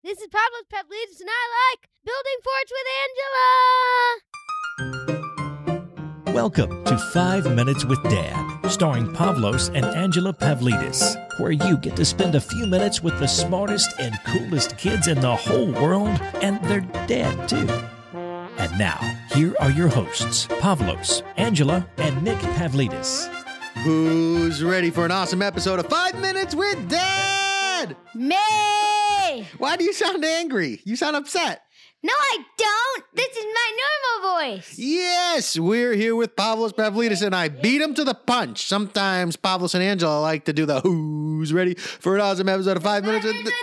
This is Pavlos, Pavlidis, and I like building forts with Angela. Welcome to 5 Minutes with Dad, starring Pavlos and Angela Pavlidis, where you get to spend a few minutes with the smartest and coolest kids in the whole world, and their dad, too. And now, here are your hosts, Pavlos, Angela, and Nick Pavlidis. Who's ready for an awesome episode of 5 Minutes with Dad? Me! Why do you sound angry? You sound upset. No, I don't. This is my normal voice. Yes, we're here with Pavlos Pavlidis, and I beat him to the punch. Sometimes Pavlos and Angela like to do the who's ready for an awesome episode of 5 Minutes with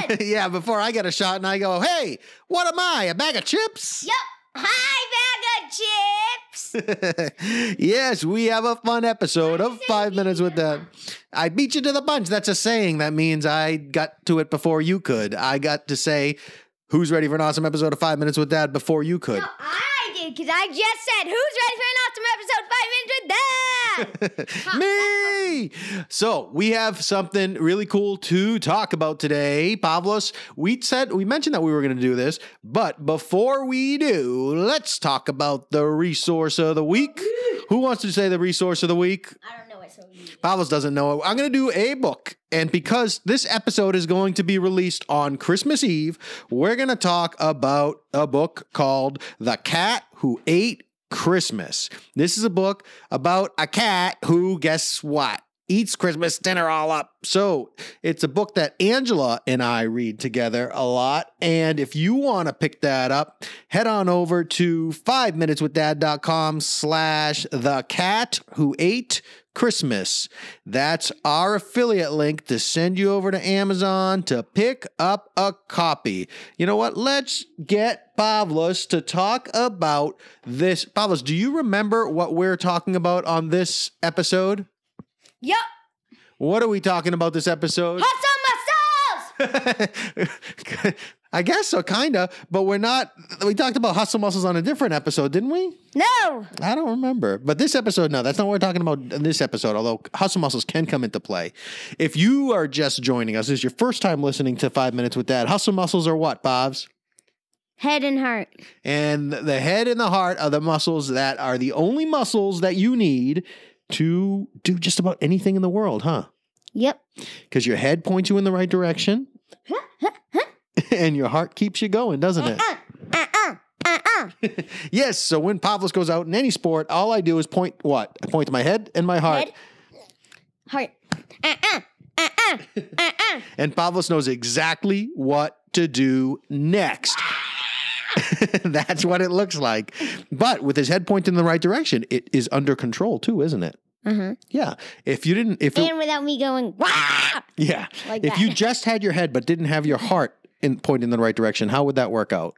Dad! Yeah, before I get a shot and I go, hey, what am I, a bag of chips? Yep. Hi, bag of chips. Yes, we have a fun episode of 5 Minutes with Dad. I beat you to the punch. That's a saying. That means I got to it before you could. I got to say, who's ready for an awesome episode of 5 Minutes with Dad before you could. No, I did, because I just said, who's ready for an awesome episode of 5 Minutes with Dad? Me! So we have something really cool to talk about today. Pavlos, we mentioned that we were going to do this, but before we do, let's talk about the resource of the week. Who wants to say the resource of the week? I don't know what so you. Pavlos doesn't know it. I'm going to do a book. And because this episode is going to be released on Christmas Eve, we're going to talk about a book called The Cat Who Ate Christmas. This is a book about a cat who, guess what? Eats Christmas dinner all up. So it's a book that Angela and I read together a lot. And if you want to pick that up, head on over to 5minuteswithdad.com/The Cat Who Ate Christmas. That's our affiliate link to send you over to Amazon to pick up a copy. You know what? Let's get Pavlos to talk about this. Pavlos, do you remember what we're talking about on this episode? Yep. What are we talking about this episode? Hustle muscles! I guess so, kind of, but we're not. We talked about hustle muscles on a different episode, didn't we? No. I don't remember. But this episode, no, that's not what we're talking about in this episode, although hustle muscles can come into play. If you are just joining us, this is your first time listening to 5 Minutes with Dad, hustle muscles are what, Bobs? Head and heart. And the head and the heart are the muscles that are the only muscles that you need to do just about anything in the world, huh? Yep. Because your head points you in the right direction. And your heart keeps you going, doesn't it? Yes, so when Pavlos goes out in any sport, all I do is point what? I point to my head and my heart. Head. And Pavlos knows exactly what to do next. That's what it looks like. But with his head pointed in the right direction, it is under control too, isn't it? Uh-huh. Yeah. And without me going, wah! Yeah. Like if that. you just had your head but didn't have your heart pointed in the right direction, how would that work out?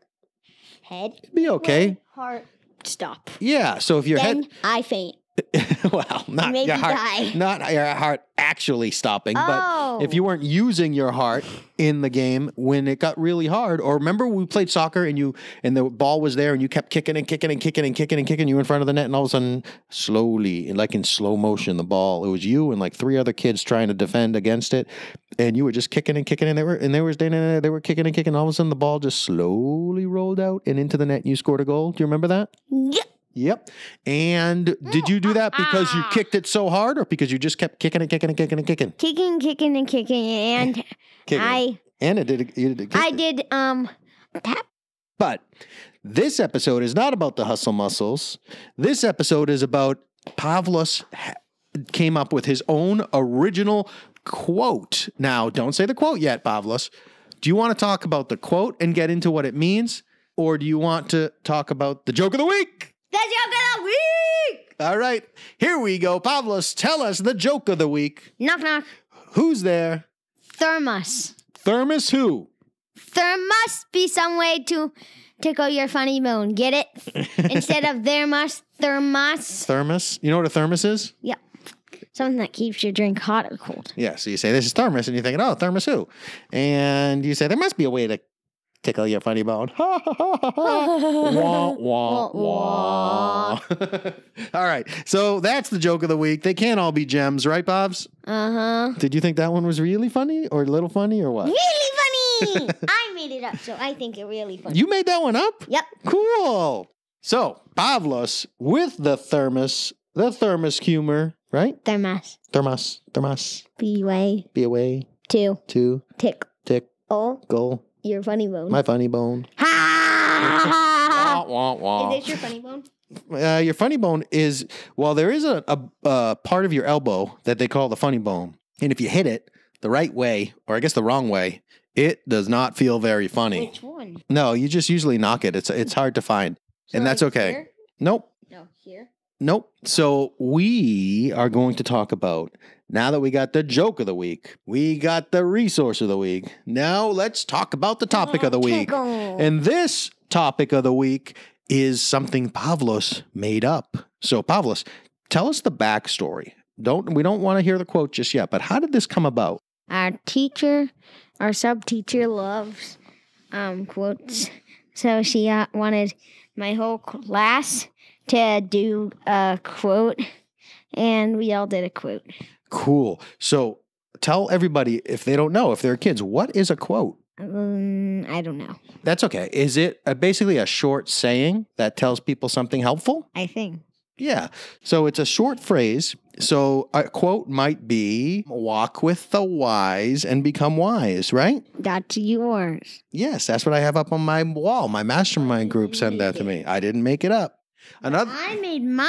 Head. It'd be okay. Heart. Stop. Yeah. So if your Then head, I faint. well, not Maybe your heart, die. not your heart actually stopping, Oh. but if you weren't using your heart in the game when it got really hard, or remember we played soccer and the ball was there and you kept kicking and kicking and kicking and kicking and kicking, you in front of the net, and all of a sudden, slowly, like in slow motion, the ball, it was you and like 3 other kids trying to defend against it, and you were just kicking and kicking, and they were kicking and kicking, and all of a sudden the ball just slowly rolled out and into the net, and you scored a goal. Do you remember that? Yep. Yep. And did you do that because you kicked it so hard, or because you just kept kicking and kicking and kicking and kicking? Kicking and kicking, and I did tap. But this episode is not about the hustle muscles. This episode is about Pavlos came up with his own original quote. Now, don't say the quote yet, Pavlos. Do you want to talk about the quote and get into what it means, or do you want to talk about the joke of the week? The joke of the week! All right, here we go. Pavlos, tell us the joke of the week. Knock, knock. Who's there? Thermos. Thermos who? There must be some way to tickle your funny bone. Get it? Instead of thermos. Thermos? You know what a thermos is? Yep. Something that keeps your drink hot or cold. Yeah, so you say, this is thermos, and you're thinking, oh, thermos who? And you say, there must be a way to tickle your funny bone. Wah, wah, wah. All right. So that's the joke of the week. They can't all be gems, right, Bobs? Uh-huh. Did you think that one was really funny or a little funny or what? Really funny! I made it up, so I think it really funny. You made that one up? Yep. Cool. So, Pavlos with the thermos humor, right? Thermos. Thermos. Be away. Be away. Two. Tick. Oh. Go. Your funny bone. My funny bone. Ha! Wah, wah, wah. Is this your funny bone? Your funny bone is, well, there is a part of your elbow that they call the funny bone. And if you hit it the right way, or I guess the wrong way, it does not feel very funny. Which one? No, you just usually knock it. It's hard to find. So and that's like okay. Here? Nope. No, here. Nope. So we are going to talk about, now that we got the joke of the week, we got the resource of the week. Now let's talk about the topic of the week. Tickle. And this topic of the week is something Pavlos made up. So Pavlos, tell us the backstory. We don't want to hear the quote just yet, but how did this come about? Our sub-teacher loves quotes. So she wanted my whole class to do a quote, and we all did a quote. Cool. So tell everybody, if they don't know, if they're kids, what is a quote? I don't know. That's okay. Is it basically a short saying that tells people something helpful? I think. Yeah. So it's a short phrase. So a quote might be, walk with the wise and become wise, right? That's yours. Yes, that's what I have up on my wall. My mastermind group sent that to me. I didn't make it up. I made mine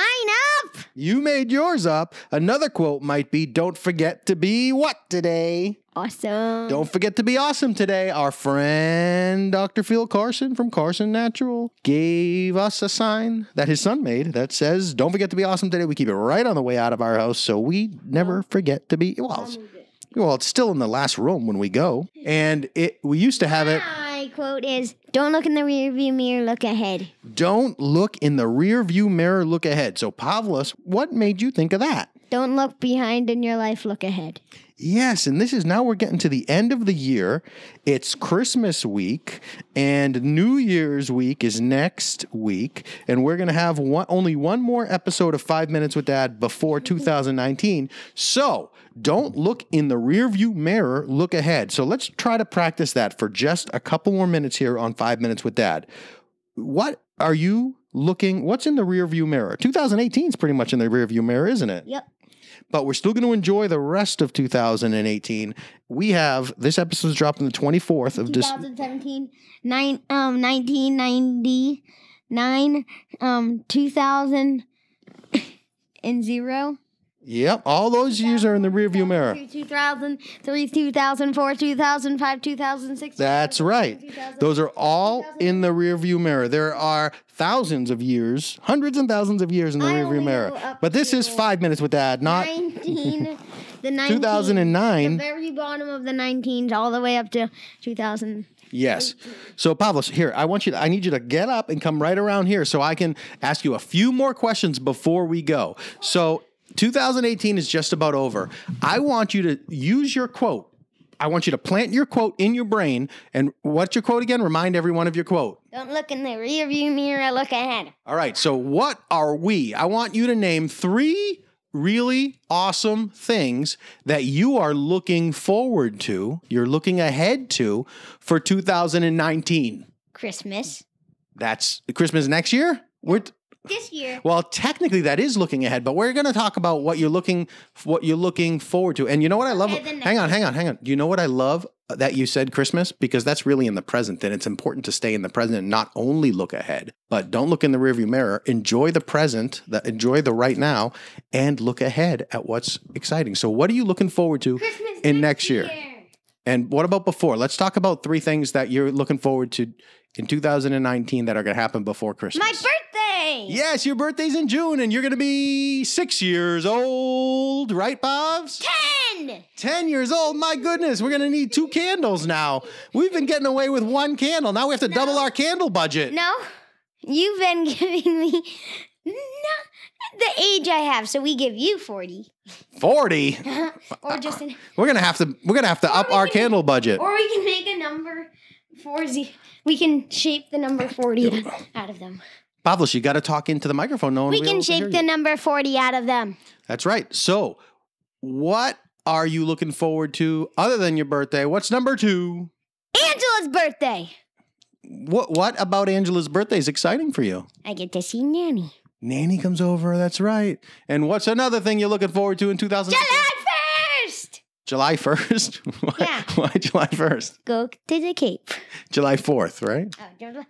up. You made yours up. Another quote might be, don't forget to be what today? Awesome. Don't forget to be awesome today. Our friend Dr. Phil Carson from Carson Natural gave us a sign that his son made that says, don't forget to be awesome today. We keep it right on the way out of our house so we never forget to be, well, it's still in the last room when we go. And we used to have it. My quote is, don't look in the rearview mirror, look ahead. Don't look in the rear view mirror, look ahead. So Pavlos, what made you think of that? Don't look behind in your life, look ahead. Yes, and now we're getting to the end of the year. It's Christmas week, and New Year's week is next week, and we're going to have only one more episode of 5 Minutes with Dad before 2019. So don't look in the rearview mirror, look ahead. So let's try to practice that for just a couple more minutes here on 5 Minutes with Dad. What are you looking? What's in the rearview mirror? 2018 is pretty much in the rearview mirror, isn't it? Yep. But we're still going to enjoy the rest of 2018. We have, this episode's dropping the 24th of 2017, 1999, 2000 and 0. Yep, all those years are in the rearview mirror. 2003, 2004, 2005, 2006. That's right. Those are all in the rearview mirror. There are thousands of years, hundreds and thousands of years in the rearview mirror. But this is 5 Minutes with Dad, not 2009. The very bottom of the 19s all the way up to 2000. Yes. So Pavlos, here, I need you to get up and come right around here so I can ask you a few more questions before we go. So 2018 is just about over. I want you to use your quote. I want you to plant your quote in your brain. And what's your quote again? Remind everyone of your quote. Don't look in the rearview mirror, look ahead. All right. So what are we? I want you to name 3 really awesome things that you are looking forward to, you're looking ahead to for 2019. Christmas. That's Christmas next year? This year. Well, technically that is looking ahead, but we're going to talk about what you're looking forward to. And you know what I love? Hang on. Do you know what I love that you said Christmas? Because that's really in the present, and it's important to stay in the present and not only look ahead, but don't look in the rearview mirror. Enjoy the present, enjoy the right now, and look ahead at what's exciting. So what are you looking forward to in next year? And what about before? Let's talk about 3 things that you're looking forward to in 2019 that are going to happen before Christmas. My birthday! Yes, your birthday's in June, and you're going to be 6 years old, right, Bobs? 10! 10 years old? My goodness, we're going to need 2 candles now. We've been getting away with 1 candle. Now we have to double our candle budget. No, you've been giving me the age I have, so we give you 40. 40? Or just We're going to have to up our candle budget. Or we can make a number We can shape the number 40 out of them. Pavlos, you got to talk into the microphone. No one We will be can able to hear shape the you. number 40 out of them. That's right. So, what are you looking forward to other than your birthday? What's number 2? Angela's birthday. What about Angela's birthday is exciting for you? I get to see Nanny. Nanny comes over. That's right. And what's another thing you're looking forward to in 2000? July 1st. July 1st? Why, Yeah. why July 1st? Go to the Cape. July 4th, right? July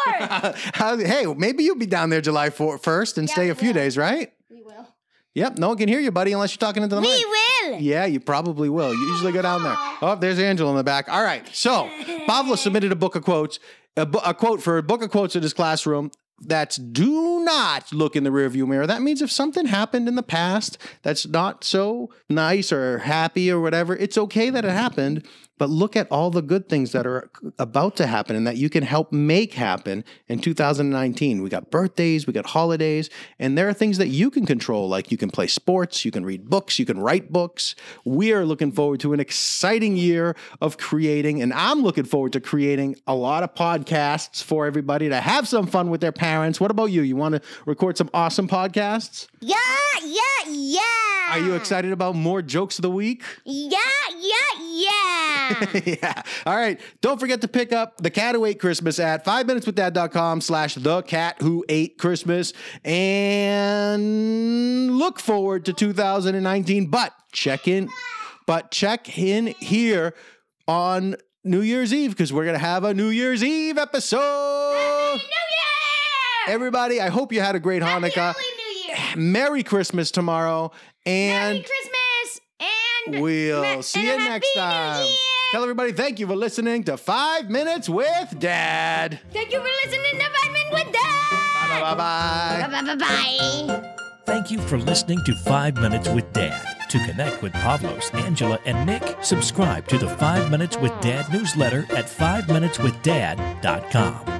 4th. Hey, maybe you'll be down there July 1st and Yeah, stay we a few will. days, right? We will. Yep, no one can hear you, buddy, unless you're talking into the mic. We will. Yeah, you probably will. You usually go down there. Oh, there's Angela in the back. All right. So, Pavlos submitted a book of quotes, a quote for a book of quotes in his classroom. That's do not look in the rearview mirror. That means if something happened in the past that's not so nice or happy or whatever, it's okay that it happened, but look at all the good things that are about to happen and that you can help make happen in 2019. We got birthdays, we got holidays, and there are things that you can control, like you can play sports, you can read books, you can write books. We are looking forward to an exciting year of creating, and I'm looking forward to creating a lot of podcasts for everybody to have some fun with their parents. What about you? You want to record some awesome podcasts? Yeah. Are you excited about more jokes of the week? Yeah. Yeah. All right. Don't forget to pick up The Cat Who Ate Christmas at 5minuteswithdad.com/thecatwhoatechristmas and look forward to 2019. But check in here on New Year's Eve because we're going to have a New Year's Eve episode. Happy New Year! Everybody, I hope you had a great Hanukkah. Happy New Year! Merry Christmas tomorrow. And Merry Christmas! And we'll see you next Happy New time. Year! Tell everybody thank you for listening to 5 Minutes with Dad. Thank you for listening to 5 Minutes with Dad! Bye-bye. Bye-bye-bye-bye. Thank you for listening to 5 Minutes with Dad. To connect with Pavlos, Angela, and Nick, subscribe to the 5 Minutes with Dad newsletter at 5minuteswithdad.com.